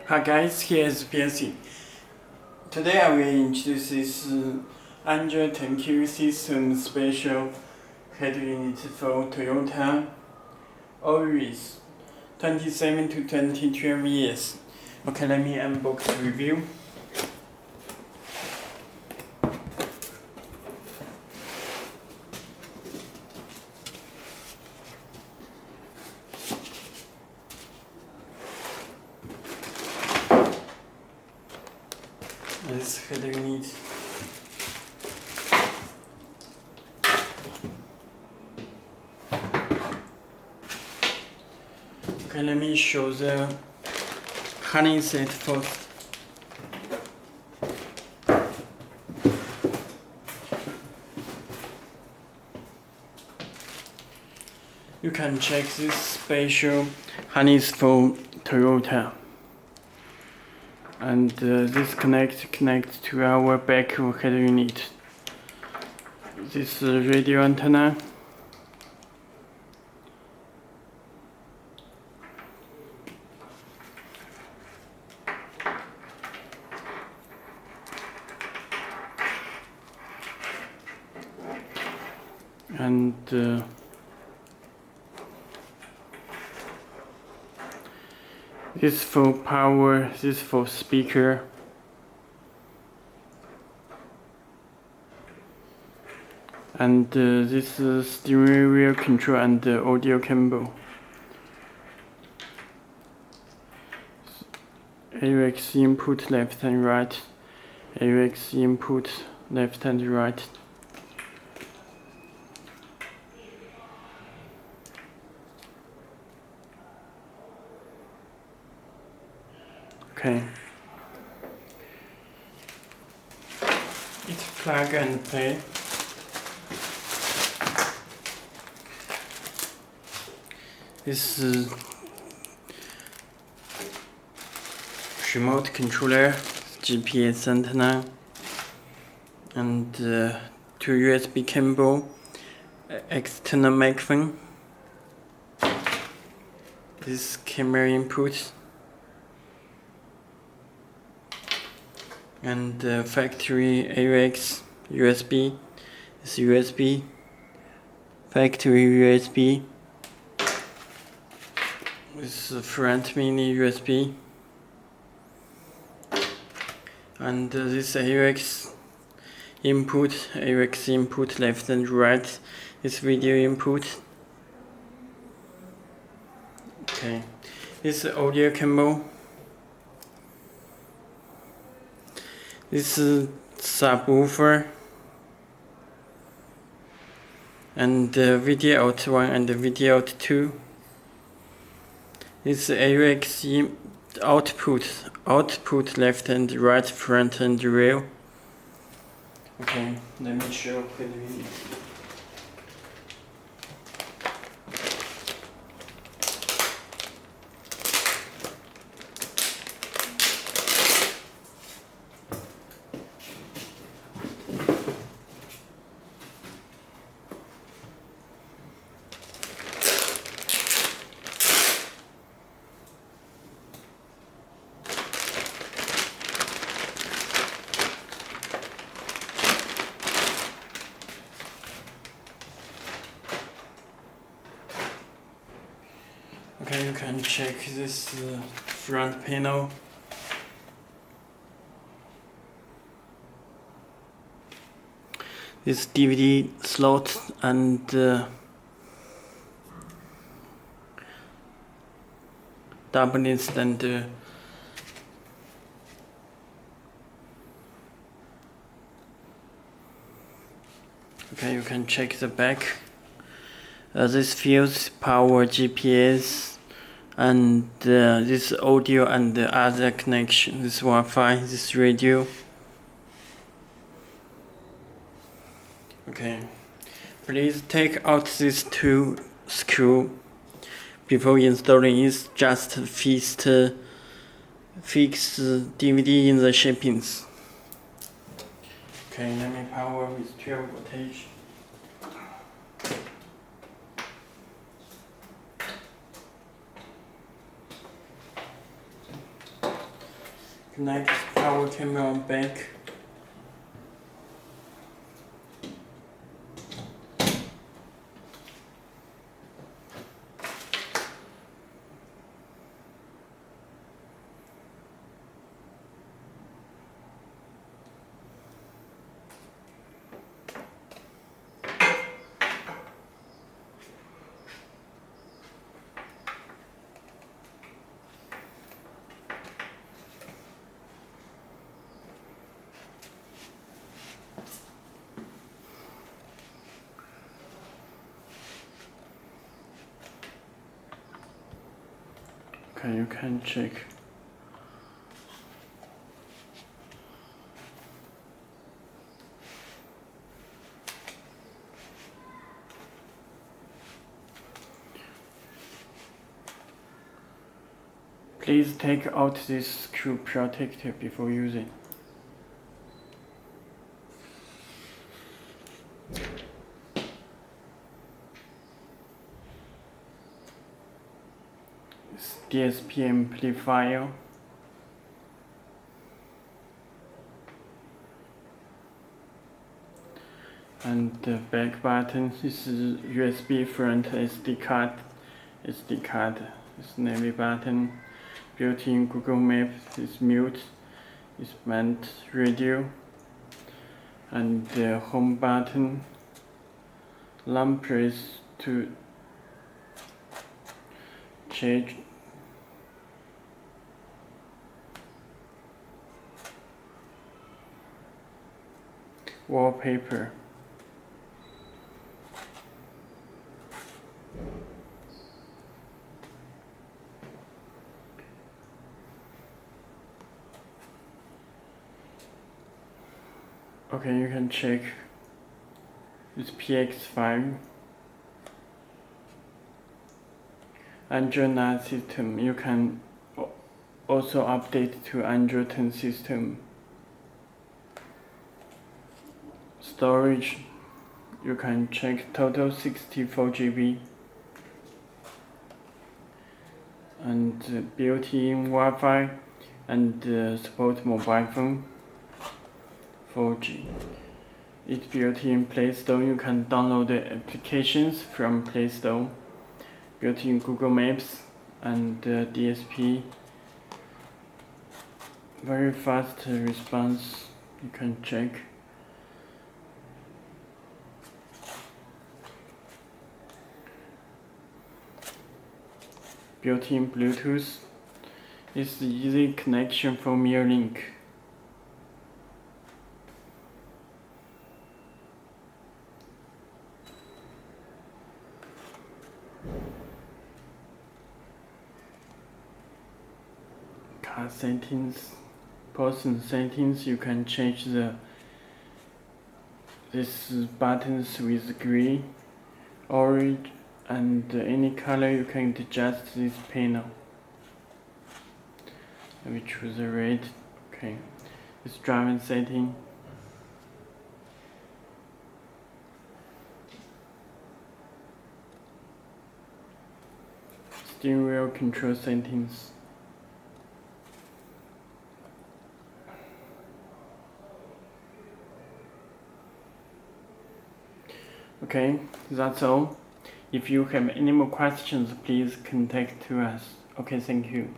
Hi guys, here is Belsee. Today I will introduce this Android 10Q system special head unit for Toyota Auris 27 to 2012 years. Okay, let me unbox review. This head unit. Okay, let me show the honey set first. You can check this special harness for Toyota. And this connect to our back head unit. This radio antenna. And this for power, this for speaker. And this is steering wheel control and audio cable. AUX input left and right. AUX input left and right. Okay. It's plug and play. This remote controller, GPS antenna, and 2 USB cable, external microphone. This camera input. And factory AUX USB, this USB, factory USB, this front mini USB, and this AUX input left and right, this video input. Okay, this audio cable. This is subwoofer and video out 1 and video out 2. This AUX output left and right, front and rear. Okay, let me show the video. Okay, you can check this front panel. This DVD slot and double stand. Okay, you can check the back. This fuse, power, GPS, and this audio and the other connection. This Wi-Fi, this radio. Okay, please take out these 2 screws before installing. It's just fix DVD in the shippings. Okay, let me power with 12 voltage. Connect power camera back. Okay, you can check. Please take out this screw protector before using. It's DSP amplifier. And the back button is USB front SD card. SD card is navy button. Built-in Google Maps is mute. Is meant radio. And the home button. Long press to change wallpaper. Okay, you can check this PX5 Android 9 system. You can also update to Android 10 system. Storage, you can check total 64 GB and built-in Wi-Fi and support mobile phone 4G. It's built-in Play Store. You can download the applications from Play Store. Built-in Google Maps and DSP. Very fast response. You can check. Built-in Bluetooth. It's easy connection for Mirrorlink. Car settings, person settings. You can change these buttons with green, orange, and any color. You can adjust this panel. Let me choose a red. Okay, it's driving setting. Steering wheel control settings. Okay, that's all. If you have any more questions, please contact us. Okay, thank you.